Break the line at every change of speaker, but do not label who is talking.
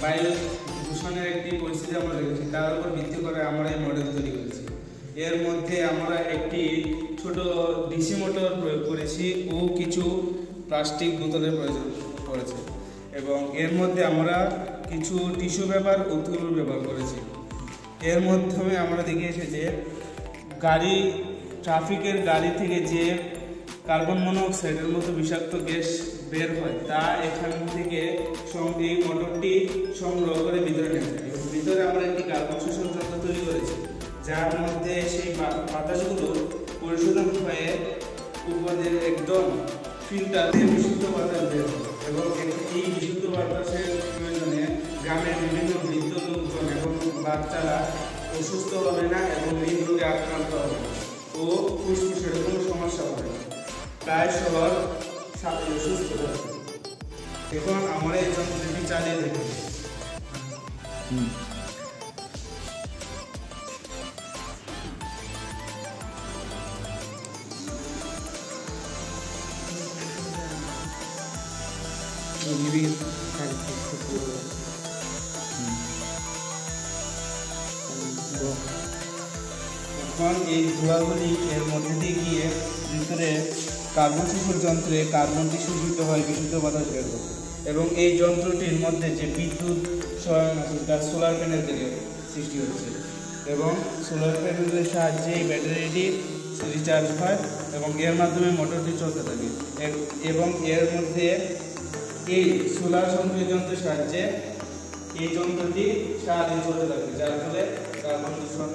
বায়ু দূষণের একটি পরিস্থিতি আমরা দেখেছি, তার উপর ভিত্তি করে আমরা এই মডেল তৈরি করেছি। এর মধ্যে আমরা একটি ছোট ডিসি মোটর প্রয়োগ করেছি ও কিছু প্লাস্টিক বোতলের প্রয়োজন পড়েছে, এবং এর মধ্যে আমরা কিছু টিস্যু পেপার ও তুলো ব্যবহার করেছি। এর মাধ্যমে আমরা দেখিয়েছি যে ট্রাফিকের গাড়ি থেকে যে কার্বন মনোক্সাইডের মতো বিষাক্ত গ্যাস বের হয় তা এখান থেকে এই মোটরটি সংগ্রহ করে ভিতরে নেওয়া যায়, এবং ভিতরে আমরা একটি কার্বন শোষণ যন্ত্র তৈরি করেছি, যার মধ্যে সেই বাতাসগুলো পরিশোধন হয়ে উপরে একদম ফিল্টারে বিশুদ্ধ বাতাস বের হয়, এবং এই বিশুদ্ধ বাতাসের প্রয়োজনে গ্রামের বিভিন্ন বৃদ্ধ লোকজন এবং বাচ্চারা অসুস্থ হবে না এবং হৃদরোগে আক্রান্ত হবে না ও ফুসফুসের কোনো সমস্যা হবে না, প্রায় শহর সুস্থ হবে। এখন আমরা এই যন্ত্রটি চালিয়ে দেখব। এখন এই ধোঁয়াগুলি এর মধ্যে দিয়ে গিয়ে ভিতরে কার্বন শোষণ যন্ত্রে কার্বনটি শোষিত হয় বিশুদ্ধ বাতাস বের হয়, এবং এই যন্ত্রটির মধ্যে যে বিদ্যুৎ সরঞ্জাম আছে তার সোলার প্যানেল থেকে সৃষ্টি হচ্ছে, এবং সোলার প্যানেলের সাহায্যে এই ব্যাটারিটি রিচার্জ হয় এবং এর মাধ্যমে মোটরটি চলতে থাকে, এবং এর মধ্যে এই সোলার সংযোগ যন্ত্রের সাহায্যে এই যন্ত্রটি সারাদিন চলতে থাকে, যার ফলে কার্বন দূষণ